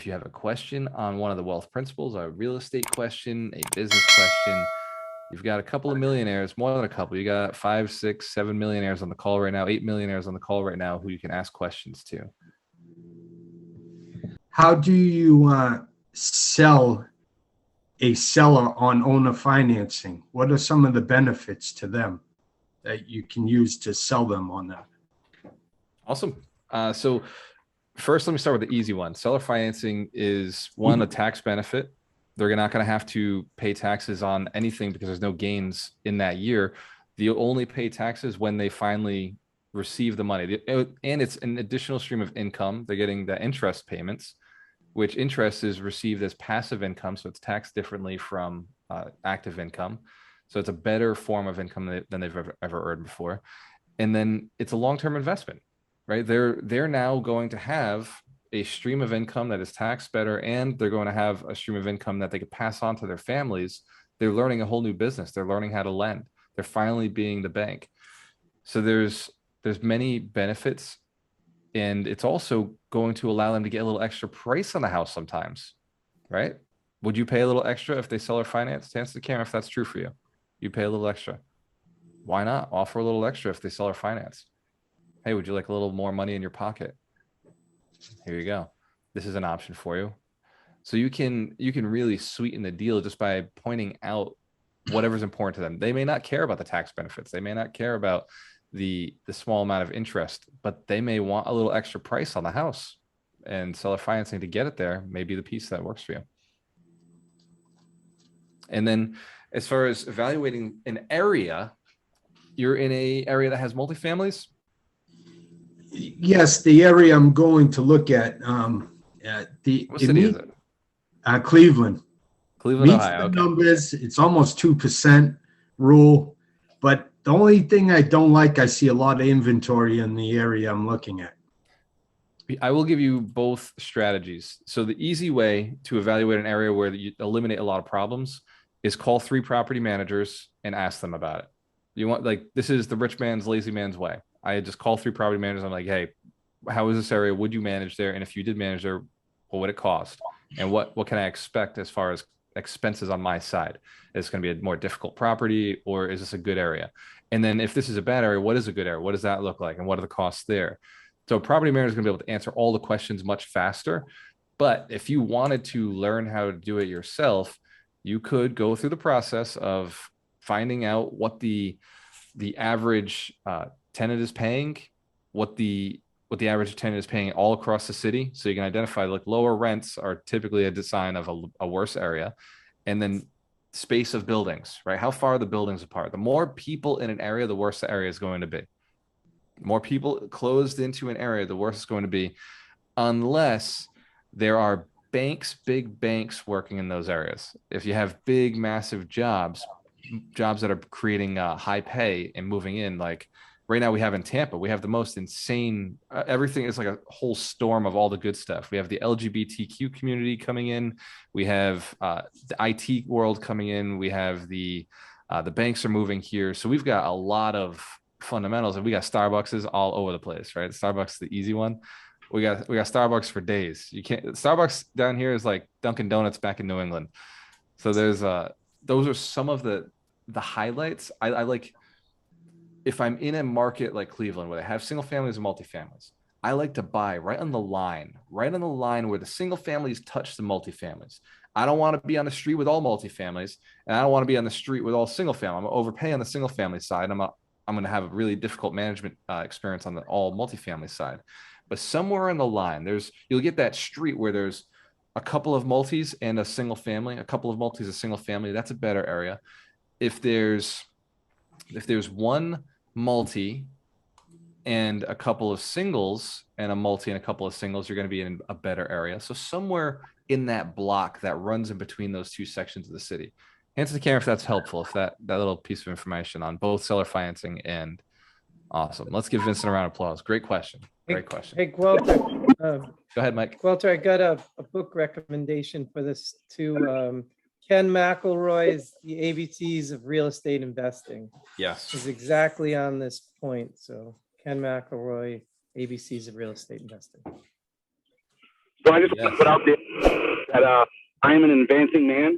if you have a question on one of the wealth principles, a real estate question, a business question, you've got a couple of millionaires, more than a couple. You got 5, 6, 7 millionaires on the call right now, 8 millionaires on the call right now who you can ask questions to. How do you sell a seller on owner financing? What are some of the benefits to them that you can use to sell them on that? Awesome. So first, let me start with the easy one. Seller financing is one, a tax benefit. They're not going to have to pay taxes on anything because there's no gains in that year. They only pay taxes when they finally receive the money. And it's an additional stream of income. They're getting the interest payments, which interest is received as passive income. So it's taxed differently from active income. So it's a better form of income than they've ever earned before. And then it's a long-term investment, right? They're now going to have a stream of income that is taxed better, and they're going to have a stream of income that they could pass on to their families. They're learning a whole new business. They're learning how to lend. They're finally being the bank. So there's many benefits, and it's also going to allow them to get a little extra price on the house sometimes, right? Would you pay a little extra if they sell or finance? To answer the camera, if that's true for you, you pay a little extra. Why not offer a little extra if they sell or finance? Hey, would you like a little more money in your pocket? Here you go. This is an option for you. So you can really sweeten the deal just by pointing out whatever's important to them. They may not care about the tax benefits. They may not care about the small amount of interest, but they may want a little extra price on the house, and seller financing to get it there may be the piece that works for you. And then as far as evaluating an area, you're in an area that has multifamilies? Yes, the area I'm going to look at. What city is it? Cleveland. Cleveland, Meets Ohio. the Okay. numbers. It's almost 2% rule. But the only thing I don't like, I see a lot of inventory in the area I'm looking at. I will give you both strategies. So the easy way to evaluate an area where you eliminate a lot of problems is call 3 property managers and ask them about it. You want, like, this is the rich man's lazy man's way. I just call 3 property managers. I'm like, hey, how is this area? Would you manage there? And if you did manage there, what would it cost? And what can I expect as far as expenses on my side? Is it going to be a more difficult property, or is this a good area? And then if this is a bad area, what is a good area? What does that look like? And what are the costs there? So a property manager is going to be able to answer all the questions much faster. But if you wanted to learn how to do it yourself, you could go through the process of finding out what the average tenant is paying, what the average tenant is paying all across the city. So you can identify, like, lower rents are typically a sign of a worse area. And then space of buildings, right? How far are the buildings apart? The more people in an area, the worse the area is going to be. More people closed into an area, the worse it's going to be, unless there are banks, big banks working in those areas. If you have big, massive jobs that are creating high pay and moving in, like right now we have in Tampa, we have the most insane, everything is like a whole storm of all the good stuff. We have the LGBTQ community coming in. We have the IT world coming in. We have the banks are moving here. So we've got a lot of fundamentals, and we got Starbucks all over the place, right? Starbucks is the easy one. We got Starbucks for days. You can't, Starbucks down here is like Dunkin' Donuts back in New England. So there's those are some of the highlights. I like, if I'm in a market like Cleveland where they have single families and multifamilies, I like to buy right on the line where the single families touch the multifamilies. I don't want to be on the street with all multifamilies, and I don't want to be on the street with all single family. I'm going to overpay on the single family side. I'm going to have a really difficult management experience on the all multifamily side. But somewhere in the line, you'll get that street where there's a couple of multis and a single family, a couple of multis, a single family. That's a better area. If there's one multi and a couple of singles and a multi and a couple of singles, you're going to be in a better area. So somewhere in that block that runs in between those two sections of the city. Answer the camera if that's helpful, if that little piece of information on both seller financing and awesome. Let's give Vincent a round of applause. Great question. Great question. Hey, Walter. Go ahead, Mike. Walter, I got a book recommendation for this too. Ken McElroy's The ABCs of Real Estate Investing Yes. is exactly on this point. So Ken McElroy, ABCs of Real Estate Investing. So I just want to put out there that I am an advancing man,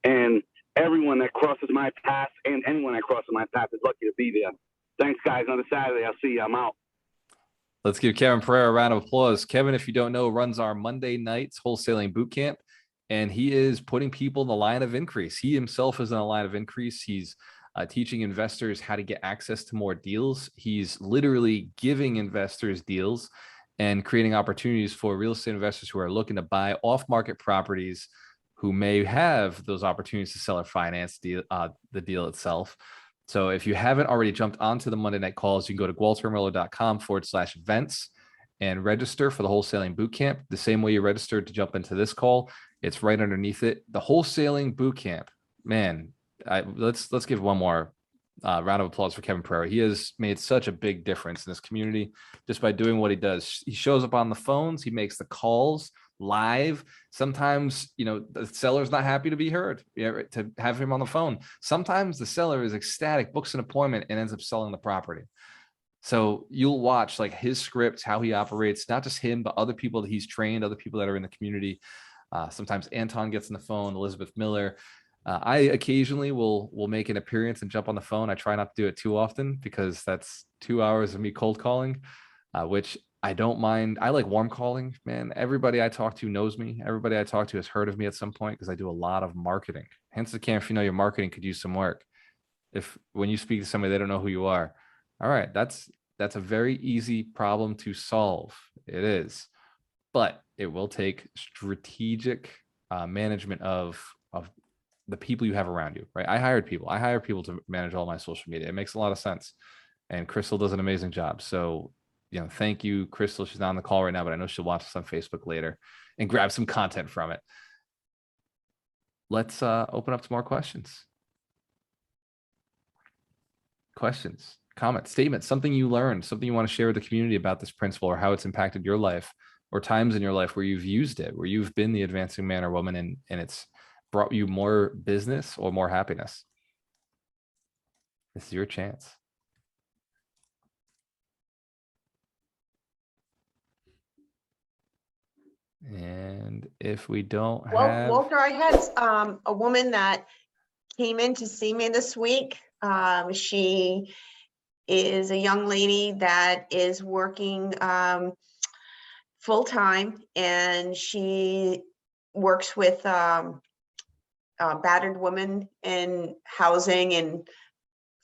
and everyone that crosses my path and anyone that crosses my path is lucky to be there. Thanks, guys. Another Saturday. I'll see you. I'm out. Let's give Kevin Pereira a round of applause. Kevin, if you don't know, runs our Monday nights wholesaling boot camp, and he is putting people in the line of increase. He himself is in a line of increase. He's teaching investors how to get access to more deals. He's literally giving investors deals and creating opportunities for real estate investors who are looking to buy off-market properties, who may have those opportunities to sell or finance the deal itself. So if you haven't already jumped onto the Monday night calls, you can go to gualtermerlo.com/events and register for the wholesaling bootcamp. The same way you registered to jump into this call, it's right underneath it. The wholesaling bootcamp, man, let's give one more round of applause for Kevin Pereira. He has made such a big difference in this community just by doing what he does. He shows up on the phones, he makes the calls live. Sometimes, the seller's not happy to be heard, to have him on the phone. Sometimes the seller is ecstatic, books an appointment, and ends up selling the property. So you'll watch like his scripts, how he operates, not just him, but other people that he's trained, other people that are in the community. Sometimes Anton gets on the phone, Elizabeth Miller. I occasionally will make an appearance and jump on the phone. I try not to do it too often because that's 2 hours of me cold calling, which I don't mind. I like warm calling, man. Everybody I talk to knows me. Everybody I talk to has heard of me at some point because I do a lot of marketing. Hence the camp, your marketing could use some work. If when you speak to somebody, they don't know who you are. All right, that's a very easy problem to solve. It is, but it will take strategic management of the people you have around you, right? I hire people to manage all my social media. It makes a lot of sense. And Crystal does an amazing job. So, thank you, Crystal. She's not on the call right now, but I know she'll watch this on Facebook later and grab some content from it. Let's open up to more questions. Questions, comments, statements, something you learned, something you want to share with the community about this principle or how it's impacted your life, or times in your life where you've used it, where you've been the advancing man or woman and it's brought you more business or more happiness. This is your chance. And if we don't have... Walter, I had a woman that came in to see me this week. She is a young lady that is working full-time, and she works with battered women in housing and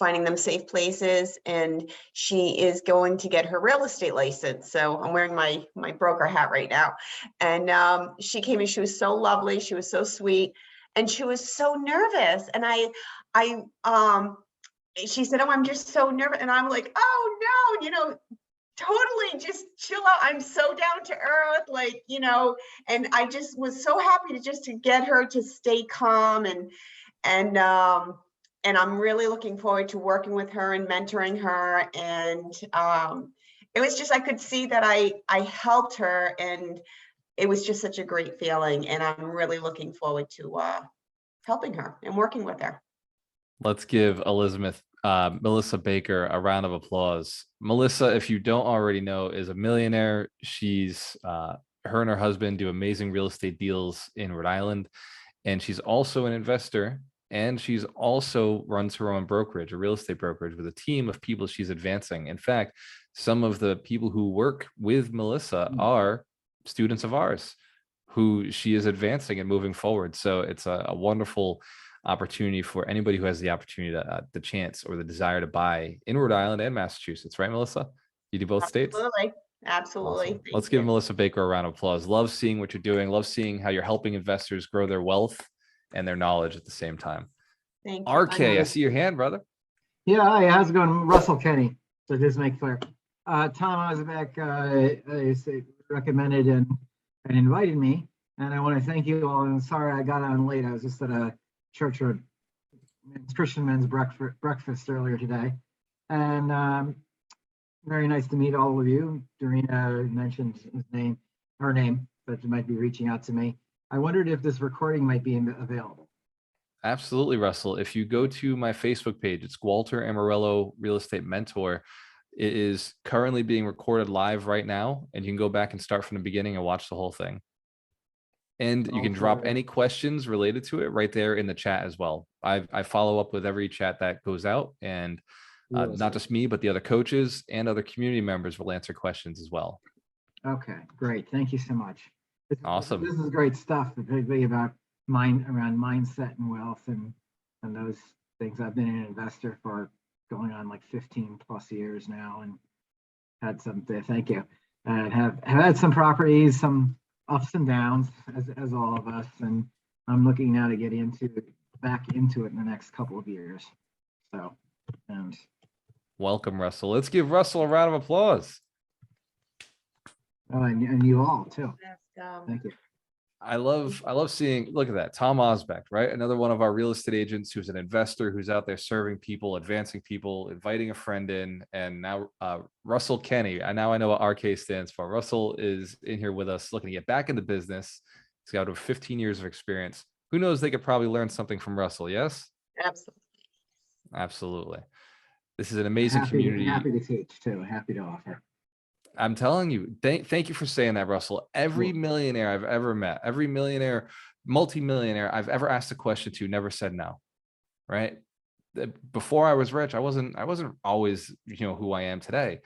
finding them safe places, and she is going to get her real estate license. So I'm wearing my broker hat right now. And she came in, she was so lovely, she was so sweet, and she was so nervous. And she said, "Oh, I'm just so nervous." And I'm like, "Oh no, totally just chill out. I'm so down to earth, and I just was so happy to get her to stay calm and I'm really looking forward to working with her and mentoring her. And it was just, I could see that I helped her, and it was just such a great feeling. And I'm really looking forward to helping her and working with her. Let's give Melissa Baker a round of applause. Melissa, if you don't already know, is a millionaire. She's her and her husband do amazing real estate deals in Rhode Island. And she's also an investor. And she's also runs her own brokerage, a real estate brokerage, with a team of people she's advancing. In fact, some of the people who work with Melissa are students of ours who she is advancing and moving forward. So it's a wonderful opportunity for anybody who has the opportunity, the chance or the desire to buy in Rhode Island and Massachusetts, right, Melissa? You do both states? Absolutely. Awesome. Let's give Melissa Baker a round of applause. Love seeing what you're doing. Love seeing how you're helping investors grow their wealth and their knowledge at the same time. Thank you. RK, I see your hand, brother. Yeah, hi, how's it going? Russell Kenny. So just make clear. Tom Osbeck recommended and invited me, and I want to thank you all. And sorry I got on late. I was just at a church or Christian men's breakfast earlier today, and very nice to meet all of you. Dorina mentioned her name, but you might be reaching out to me. I wondered if this recording might be available. Absolutely, Russell. If you go to my Facebook page, it's Walter Amarello Real Estate Mentor. It is currently being recorded live right now, and you can go back and start from the beginning and watch the whole thing. And you can drop any questions related to it right there in the chat as well. I follow up with every chat that goes out, and not just me, but the other coaches and other community members will answer questions as well. Okay, great. Thank you so much. Awesome. This is great stuff, particularly about around mindset and wealth and those things. I've been an investor for going on like 15 plus years now, and had some, thank you, and have had some properties, some ups and downs as all of us. And I'm looking now to get back into it in the next couple of years. So, and welcome, Russell. Let's give Russell a round of applause. oh, and you all too. Let's go. Thank you. I love seeing, look at that, Tom Osbeck, right? Another one of our real estate agents who's an investor, who's out there serving people, advancing people, inviting a friend in. And now Russell Kenny, now I know what RK stands for. Russell is in here with us looking to get back into business. He's got over 15 years of experience. Who knows, they could probably learn something from Russell, yes? Absolutely. Absolutely. This is an amazing community. Happy to teach too, happy to offer. I'm telling you, thank you for saying that, Russell. Every millionaire I've ever met, every millionaire, multimillionaire I've ever asked a question to never said no, right? Before I was rich, I wasn't always, who I am today.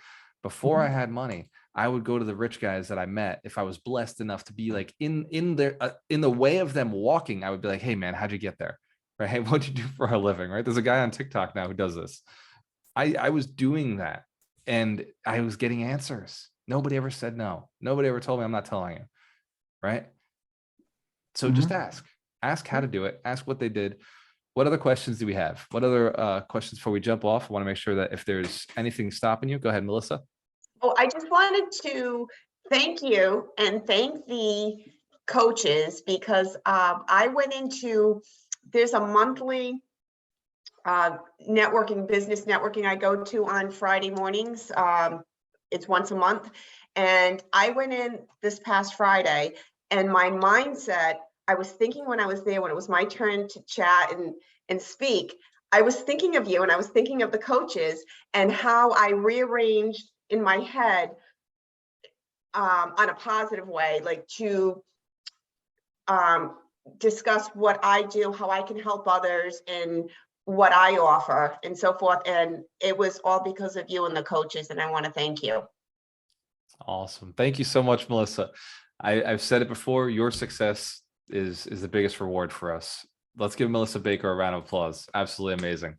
Before I had money, I would go to the rich guys that I met. If I was blessed enough to be like in the way of them walking, I would be like, hey man, how'd you get there? Right? Hey, what'd you do for a living? Right? There's a guy on TikTok now who does this. I was doing that. And I was getting answers. Nobody ever said no. Nobody ever told me I'm not telling you. Right. So just ask how to do it. Ask what they did. What other questions do we have? What other questions before we jump off? I want to make sure that if there's anything stopping you, go ahead, Melissa. Oh, I just wanted to thank you and thank the coaches, because I went there's a monthly business networking I go to on Friday mornings. It's once a month. And I went in this past Friday, and my mindset, I was thinking when I was there, when it was my turn to chat and speak, I was thinking of you, and I was thinking of the coaches and how I rearranged in my head on a positive way, like to discuss what I do, how I can help others, and what I offer and so forth. And it was all because of you and the coaches. And I want to thank you. Awesome. Thank you so much, Melissa. I've said it before, your success is the biggest reward for us. Let's give Melissa Baker a round of applause. Absolutely amazing.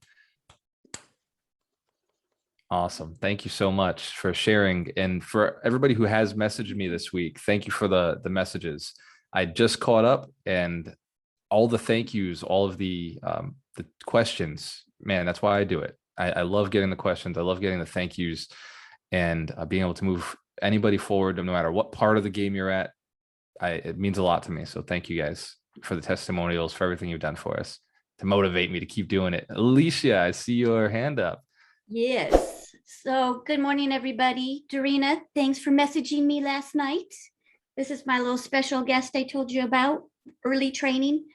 Awesome. Thank you so much for sharing. And for everybody who has messaged me this week, thank you for the messages. I just caught up, and all the thank yous, all of the questions, man, that's why I do it. I love getting the questions. I love getting the thank yous, and being able to move anybody forward, no matter what part of the game you're at. It means a lot to me. So thank you guys for the testimonials, for everything you've done for us to motivate me to keep doing it. Alicia, I see your hand up. Yes. So good morning, everybody. Dorina, thanks for messaging me last night. This is my little special guest I told you about, early training.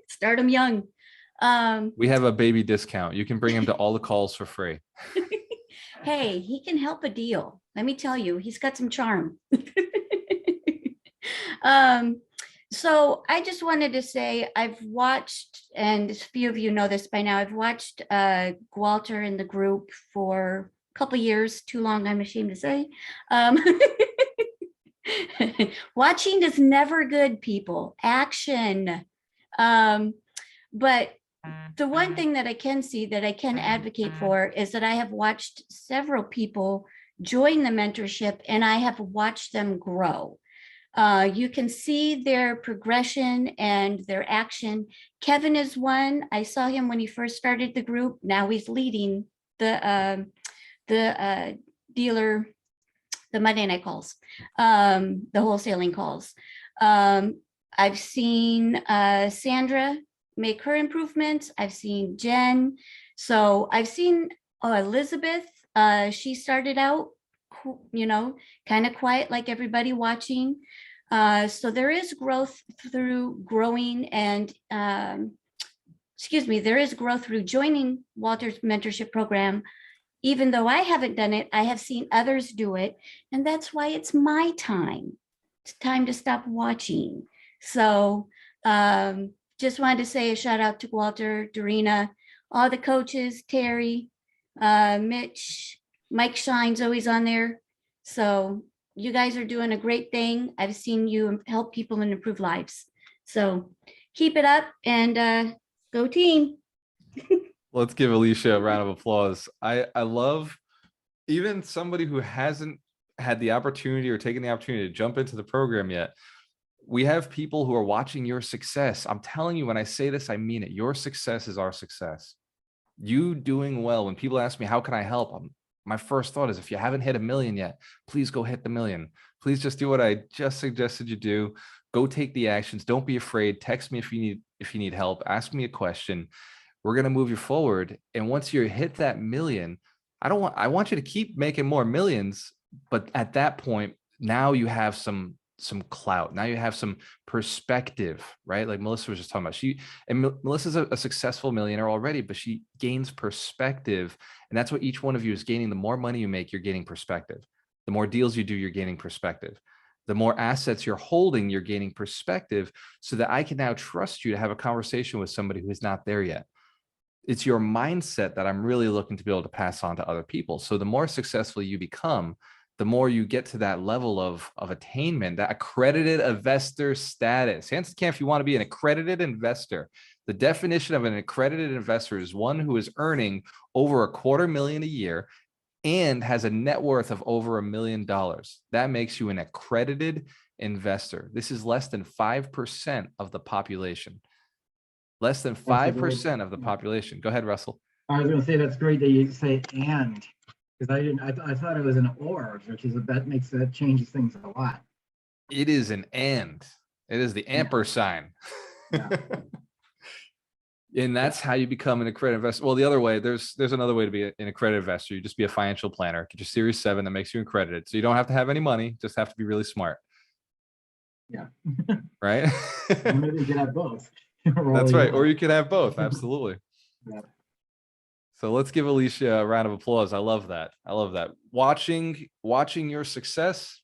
Start them young. We have a baby discount. You can bring him to all the calls for free. Hey, he can help a deal. Let me tell you, he's got some charm. So I just wanted to say I've watched, and a few of you know this by now, I've watched Walter in the group for a couple of years, too long, I'm ashamed to say. Watching is never good, people. Action. But the one thing that I can see that I can advocate for is that I have watched several people join the mentorship, and I have watched them grow. You can see their progression and their action. Kevin is one. I saw him when he first started the group. Now he's leading the dealer, the Monday night calls, the wholesaling calls. I've seen Sandra make her improvements. I've seen Jen. So I've seen Elizabeth. She started out, kind of quiet like everybody watching. So there is growth through growing and, there is growth through joining Walter's mentorship program even though I haven't done it, I have seen others do it. And that's why it's my time. It's time to stop watching. So just wanted to say a shout out to Walter, Dorina, all the coaches, Terry, Mitch, Mike Shine's always on there. So you guys are doing a great thing. I've seen you help people and improve lives. So keep it up and go team. Let's give Alicia a round of applause. I love even somebody who hasn't had the opportunity or taken the opportunity to jump into the program yet. We have people who are watching your success. I'm telling you, when I say this, I mean it. Your success is our success. You doing well. When people ask me, how can I help? My first thought is, if you haven't hit 1 million yet, please go hit the 1 million. Please just do what I just suggested you do. Go take the actions. Don't be afraid. Text me if you need help. Ask me a question. We're going to move you forward. And once you hit that 1 million, I want you to keep making more millions. But at that point, now you have some clout. Now you have some perspective, right? Like Melissa was just talking about. Melissa's a successful millionaire already, but she gains perspective. And that's what each one of you is gaining. The more money you make, you're gaining perspective. The more deals you do, you're gaining perspective. The more assets you're holding, you're gaining perspective, so that I can now trust you to have a conversation with somebody who is not there yet. It's your mindset that I'm really looking to be able to pass on to other people. So the more successful you become, the more you get to that level of attainment, that accredited investor status. Hands can if you want to be an accredited investor. The definition of an accredited investor is one who is earning over $250,000 a year and has a net worth of over $1 million. That makes you an accredited investor. This is less than 5% of the population. Less than 5% of the population. Go ahead, Russell. I was going to say that's great that you say "and," because I thought it was an "or," which is that changes things a lot. It is an "and." It is the ampersand. Yeah. And that's how you become an accredited investor. Well, the other way, there's another way to be an accredited investor. You just be a financial planner. Get your Series 7 that makes you accredited. So you don't have to have any money, just have to be really smart. Yeah. Right? Or maybe you can have both. That's right. Or you could have both. Absolutely. Yeah. So let's give Alicia a round of applause. I love that. I love that. Watching your success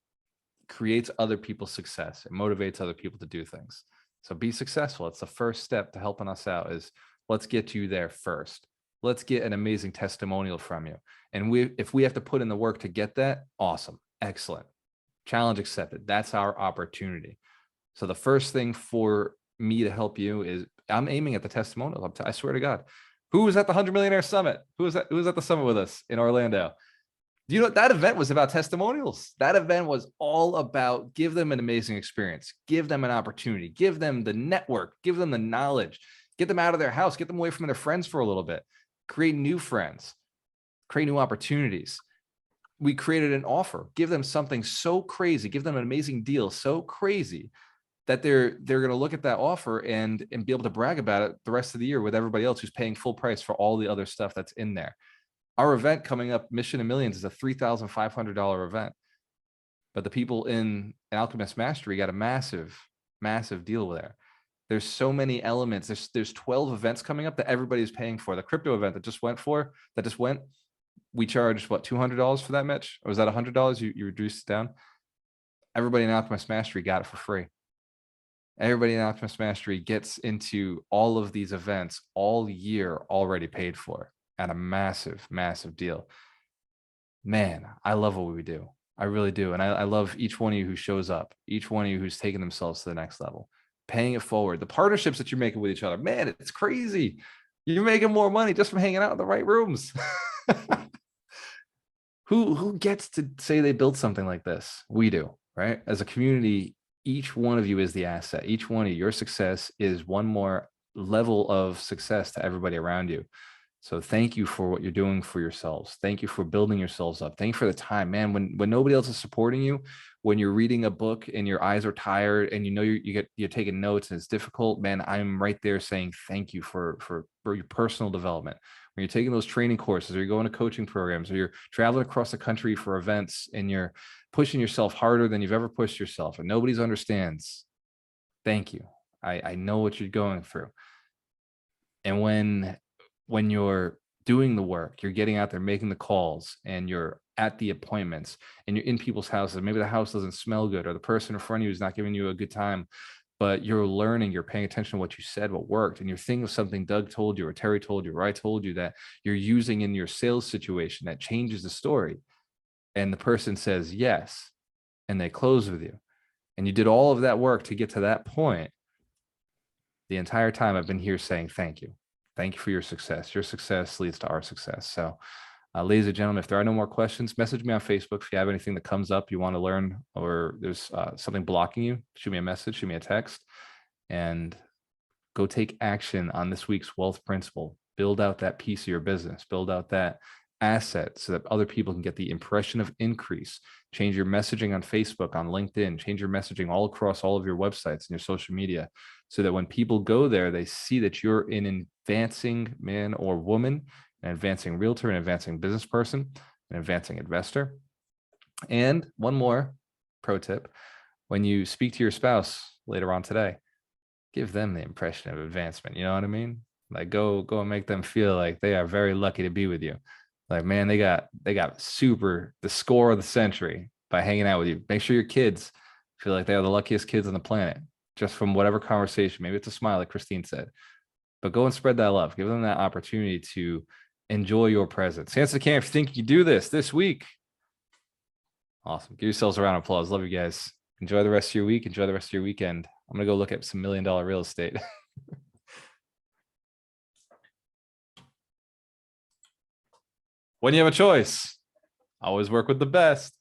creates other people's success. It motivates other people to do things. So be successful. It's the first step to helping us out, is let's get you there first. Let's get an amazing testimonial from you. And if we have to put in the work to get that, awesome. Excellent. Challenge accepted. That's our opportunity. So the first thing for me to help you is I'm aiming at the testimonials. I swear to God. Who was at the 100 Millionaire Summit? Who was at the summit with us in Orlando? You know, that event was about testimonials. That event was all about give them an amazing experience, give them an opportunity, give them the network, give them the knowledge, get them out of their house, get them away from their friends for a little bit, create new friends, create new opportunities. We created an offer, give them something so crazy, give them an amazing deal so crazy that they're going to look at that offer and be able to brag about it the rest of the year with everybody else who's paying full price for all the other stuff that's in there. Our event coming up, Mission of Millions, is a $3,500 event. But the people in Alchemist Mastery got a massive, massive deal there. There's so many elements. There's 12 events coming up that everybody's paying for. The crypto event that just went, we charged what, $200 for that, Mitch? Or was that $100? You reduced it down? Everybody in Alchemist Mastery got it for free. Everybody in Alchemist Mastery gets into all of these events all year already paid for at a massive, massive deal. Man, I love what we do. I really do. And I love each one of you who shows up, each one of you who's taking themselves to the next level, paying it forward. The partnerships that you're making with each other, man, it's crazy. You're making more money just from hanging out in the right rooms. Who gets to say they built something like this? We do, right? As a community, each one of you is the asset. Each one of you, your success is one more level of success to everybody around you. So thank you for what you're doing for yourselves. Thank you for building yourselves up. Thank you for the time, man. When nobody else is supporting you, when you're reading a book and your eyes are tired and you know you're taking notes and it's difficult, man, I'm right there saying thank you for your personal development. When you're taking those training courses or you're going to coaching programs or you're traveling across the country for events and you're pushing yourself harder than you've ever pushed yourself and nobody understands, thank you. I know what you're going through. And when you're doing the work, you're getting out there, making the calls, and you're at the appointments, and you're in people's houses. Maybe the house doesn't smell good, or the person in front of you is not giving you a good time, but you're learning, you're paying attention to what you said, what worked, and you're thinking of something Doug told you or Terry told you or I told you that you're using in your sales situation that changes the story. And the person says yes, and they close with you. And you did all of that work to get to that point. The entire time I've been here saying thank you. Thank you for your success. Your success leads to our success. So, ladies and gentlemen, if there are no more questions, message me on Facebook. If you have anything that comes up you want to learn, or there's something blocking you, shoot me a message, shoot me a text, and go take action on this week's wealth principle. Build out that piece of your business, build out that asset so that other people can get the impression of increase. Change your messaging on Facebook, on LinkedIn, change your messaging all across all of your websites and your social media, so that when people go there, they see that you're an advancing man or woman, an advancing realtor, an advancing business person, an advancing investor. And one more pro tip: when you speak to your spouse later on today, give them the impression of advancement. You know what I mean? Like go and make them feel like they are very lucky to be with you. Like, man, they got the score of the century by hanging out with you. Make sure your kids feel like they are the luckiest kids on the planet, just from whatever conversation. Maybe it's a smile, like Christine said, but go and spread that love. Give them that opportunity to enjoy your presence. Hands to the camera if you think you do this week. Awesome. Give yourselves a round of applause. Love you guys. Enjoy the rest of your week. Enjoy the rest of your weekend. I'm going to go look at some $1 million real estate. When you have a choice, always work with the best.